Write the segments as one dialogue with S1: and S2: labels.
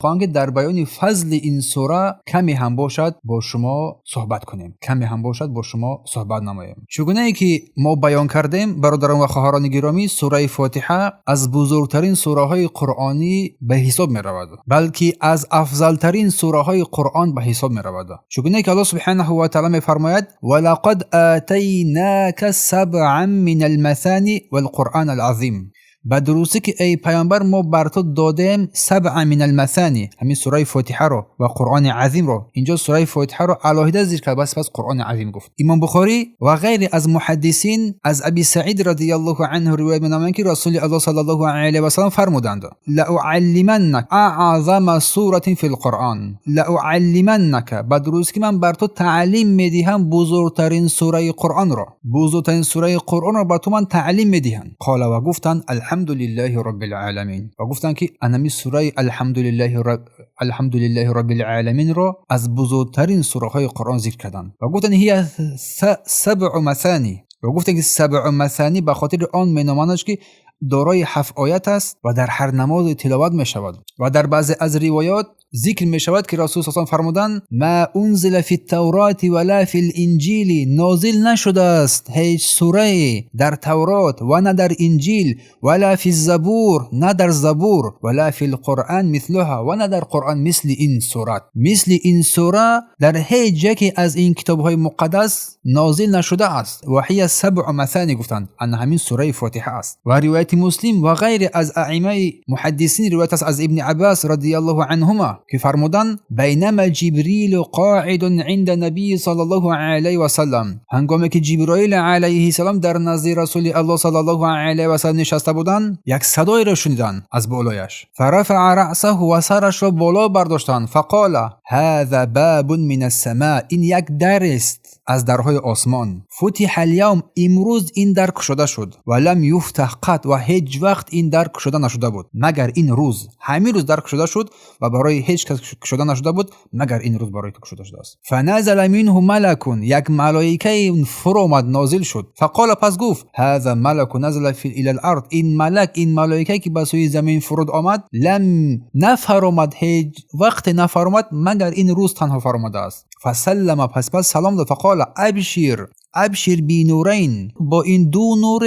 S1: خواهیم که در بیان فضل این سوره کمی هم باشد با شما صحبت کنیم، کمی هم باشد با شما صحبت نماییم. چگونه ای که ما بیان کردیم برادران و خواهران گرامی، سوره فاتحه از بزرگترین سوره های قرآنی به حساب می رود، بلکه از افضل ترین سوره های قرآن به حساب می رود. چگونه ای که الله سبحانه و تعالی می فرماید ولقد آتیناک سبعا من المثانی والقرآن العظیم، به درستی که ای پیامبر ما بر تو دادیم سبع من المثانی، همین سوره فاتحه رو و قرآن عظیم رو. اینجا سوره فاتحه رو علاهده ذکر کرد، پس قرآن عظیم گفت. امام بخاری و غیر از محدثین از ابی سعید رضی الله عنه روایت می‌نمایند که رسول الله صلی الله علیه و سلم فرمودند لاعلمنک اعظم سوره فی القرآن، لاعلمنک، به درستی که من بر تو تعلیم میدهم بزرگترین سوره قرآن را، بزرگترین سوره قرآن را بر تو من تعلیم میدهم. قال و گفتند الحمدلله رب العالمین، و گفتن که انمی سوره الحمدلله رب العالمین را از بزرگترین سوره های قرآن ذکر کردند و گفتن هی سبع مثانی، و گفتن که سبع مثانی به خاطر آن مینامانش که دارای 7 آیت است و در هر نماز تلاوت می شود. و در بعضی از روایات ذکر می شود که رسول صلی الله علیه و آله فرمودند ما انزل فی التوراة ولا فی الانجیل، نازل نشده است هیچ سوره در تورات و نه در انجیل، ولا فی الزبور، نه در زبور، ولا فی القرآن مثلها، و نه در قرآن مثل این سوره، مثل این سوره در هیچ یکی از این کتاب های مقدس نازل نشده است. و هی سبع مثانی گفتند ان همین سوره فاتحه است. و روایت مسلم و غیر از ائمه محدثین روایت است از ابن عباس رضی الله عنهما که فرمودند بینما جبریل قاعد عند نبی صلی الله علیه و سلم، هنگامی که جبرائیل علیه السلام در نزد رسول الله صلی الله علیه و سلم نشسته بودند، یک صدایی را شنیدند از بالایش، فرفع رأسه و سرش را بالا برداشتند، فقال هذا باب من السماء، این یک در است از درهای آسمان، فتح اليوم، امروز این در گشوده شد، ولم یفتح قط، و هیچ وقت این در گشوده نشده بود مگر این روز، همین روز در گشوده شد و برای هیچ کس گشوده نشده بود مگر این روز برای تو گشوده شده است. فنزل منه ملک، یک ملائکه فرو آمد نازل شد، فقال، پس گفت هذا ملک نزل فی الى الارض، این ملک، این ملائکه که به سوی زمین فرود آمد لم نفرمد، هیچ وقت نفرمد مگر این روز تنها فرموده است. فسلم، پس سلام داد، فقال ابشر بی نورین، با این دو نور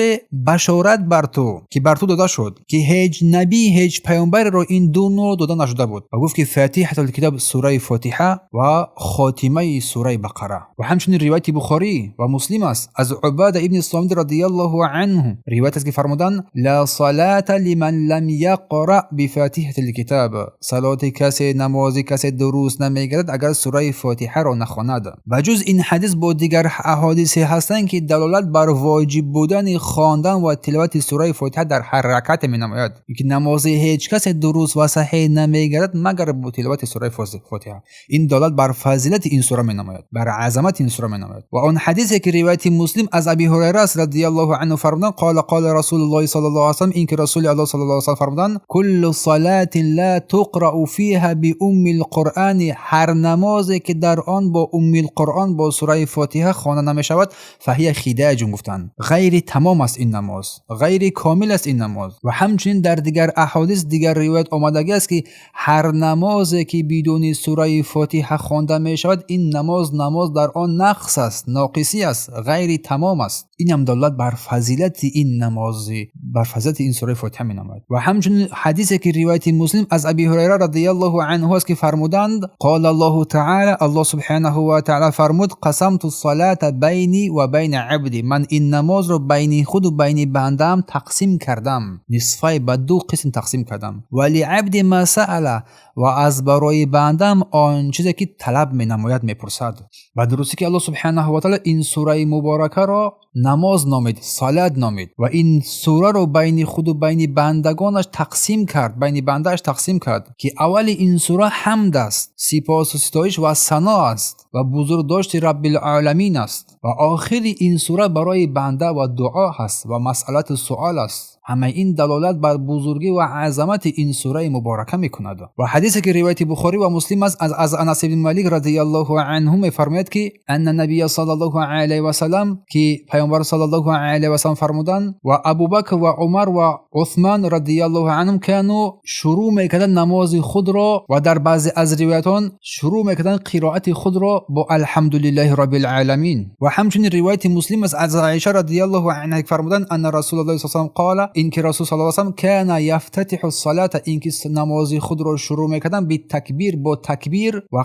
S1: بشارت بر تو که بر تو داده شد که هیچ نبی هیچ پیامبر رو این دو نور داده نشده بود. و گفت که فاتحه الکتاب سوره فاتحه و خاتمه سوره بقره. و همچنین روایت بخاری و مسلم است از عباده ابن الصامت رضی الله عنه روایت است که فرمودند لا صلاه لمن لم یقرأ بفاتحه الکتاب، صلات کسی، نماز کسی درست نمیگردد اگر سوره فاتحه را نخواند. و جز این حدیث با دیگر احادیث هستند که دلالت بر واجب بودن خواندن و تلاوت سوره فاتحه در هر رکعت می‌نماید، که نماز هیچ کس درست و صحیح نمیگردد مگر با تلاوت سوره فاتحه. این دلالت بر فضیلت این سوره می‌نماید، بر عظمت این سوره می‌نماید. و آن حدیثی که روایت مسلم از ابی هریره رضی الله عنه فرمودند قال رسول الله صلی الله علیه و سلم، این که رسول الله صلی الله علیه و سلم فرمودند کل صلاه لا تقرأ فيها بأم القرآن، هر نمازی که در آن با ام القرآن با سوره فاتحه خوانده نمی‌شود فهی خداج، گفتند غیر تمام است این نماز، غیر کامل است این نماز. و همچنین در دیگر احادیث دیگر روایت آمده است که هر نمازی که بدون سوره فاتحه خوانده می شود این نماز در آن نقص است، ناقصی است، غیر تمام است. این هم دلالت بر فضیلت این نماز، بر فضیلت این سوره فاتحه می نماید. و همچنین حدیثی که روایت مسلم از ابی هریره رضی الله عنه است که فرمودند قال الله تعالی، الله سبحانه و تعالی فرمود قسمت الصلاه بینی و بین عبدی، من این نماز رو بین خود و بین بندم تقسیم کردم، نصفای به 2 قسم تقسیم کردم. ولی عبد ما سأل، و از برای بندم آن چیزی که طلب می نماید می پرسد. و درستی که الله سبحانه و تعالی این سوره مبارکه را نماز نامید، صلات نامید، و این سوره رو بین خود و بین بندگانش تقسیم کرد، بین بندهش تقسیم کرد که اول این سوره حمد است، سپاس و ستایش و ثنا است و بزرگ داشت رب العالمین است، و آخر این سوره برای بنده و دعا هست و مسئلت سوال است همه این دلالت بر بزرگی و عظمت این سوره مبارکه میکند. و حدیثی که روایت بخاری و مسلم است از انس بن مالک رضی الله عنه میفرماید که ان نبی صلی الله علیه و سلم که پیامبر صلی الله علیه و سلم فرمودند و ابوبکر و عمر و عثمان رضی الله عنهم کانوا شروع میکردن نماز خود را و در بعضی از روایتان شروع میکردن قرائت خود را با الحمدلله رب العالمین. و همچنین روایت مسلم است از عایشه رضی الله عنها فرمودند ان رسول الله صلی الله علیه و سلم قال این که رسول صلی الله علیه و سلم کان یفتتح الصلاه این که نماز خود را شروع میکردن به تکبیر با تکبیر و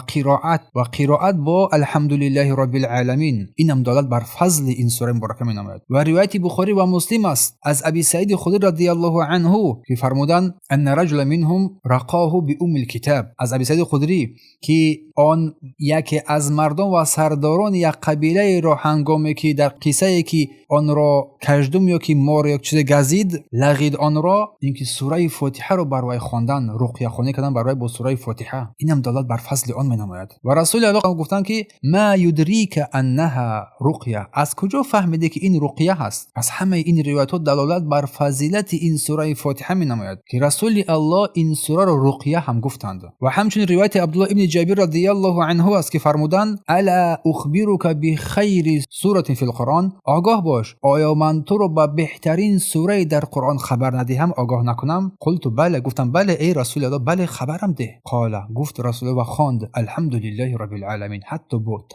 S1: قرائت با الحمدلله رب العالمین. این هم دلالت بر فضل این سوره مبارکه مینامد. و روایت بخاری و مسلم است از ابی سعید خدری رضی الله عنه که فرمودند ان رجل منهم رقاه بام الكتاب. از ابی سعید خدری که آن یکی از مردم و سرداران یک قبیله را هنگامی که در قصه که آن را کژدم یا که مار یک چیز گزید لغید آن را اینکه سوره فاتحه را بر وی خواندن رقیه خوانی کردن بر وی با سوره فاتحه. اینم دلالت بر فضل آن مینامد. و رسول الله گفتند که ما یدریک انها رقیه، از کجا فهمیده که این رقیه هست؟ از همه این روایات دلالت بر فضیلت این سوره فاتحه مینامد که رسول الله این سوره را رقیه هم گفتند. و همچنین روایت عبدالله ابن جابر رضی الله عنه است که فرمودند الا اخبرک بخیر سوره فی القرآن، آگاه باش آیا من تو رو به بهترین سوره در قرآن خبر ندهم، آگاه نکنم؟ قلت بله، گفتم بله ای رسول الله، بله خبرم ده. قال، گفت رسول الله و خواند الحمدلله رب العالمین، حتی با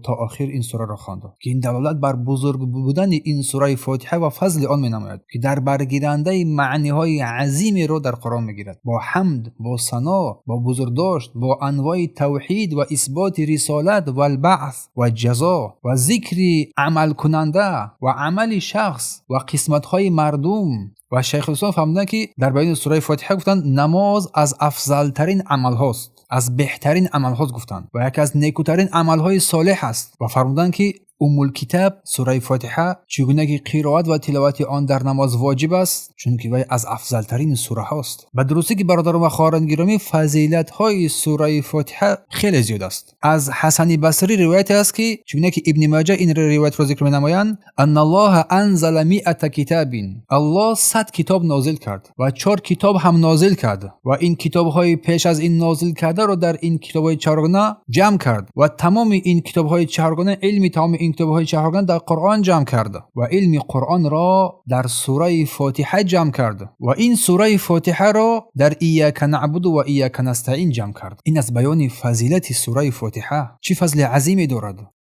S1: تا آخر این سوره را خواند که این دلالت بر بزرگ بودن این سوره فاتحه و فضل آن مینامد که در برگیرنده معنی های عظیمی رو در قرآن میگیرد، با حمد، با ثنا، با بزرگداشت، با انواع توحید و اثبات رسالت و البعث و جزا و ذکر عمل کننده و عمل شخص و قسمت های مردم. و شیخ الاسلام فرمودند که در بیان سوره فاتحه گفتند نماز از افضل ترین عمل هاست، از بهترین عمل هاست گفتند و یکی از نیکوترین عمل های صالح است. و فرمودند که الکتاب سوره فاتحه چگونه که قرائت و تلاوت آن در نماز واجب است چون که وی از افضل ترین سوره هاست. به درستی که برادران و خواهران گرامی فضیلت های سوره فاتحه خیلی زیاد است. از حسن بصری روایت است که چگونه که ابن ماجه این روایت را ذکر می‌نمایند ان الله انزل 100 کتاب، الله 100 کتاب نازل کرد و 4 کتاب هم نازل کرد و این کتاب های پیش از این نازل کرده را در این کتاب های چهارگانه جمع کرد و تمام این کتاب های چهارگانه علم تمام این کتاب های چهارگانه در قرآن جمع کرده و علم قرآن را در سوره فاتحه جمع کرده و این سوره فاتحه را در ایاک نعبد و ایاک نستعین جمع کرد. این از بیان فضیلت سوره فاتحه چه فضل عظیمی دارد.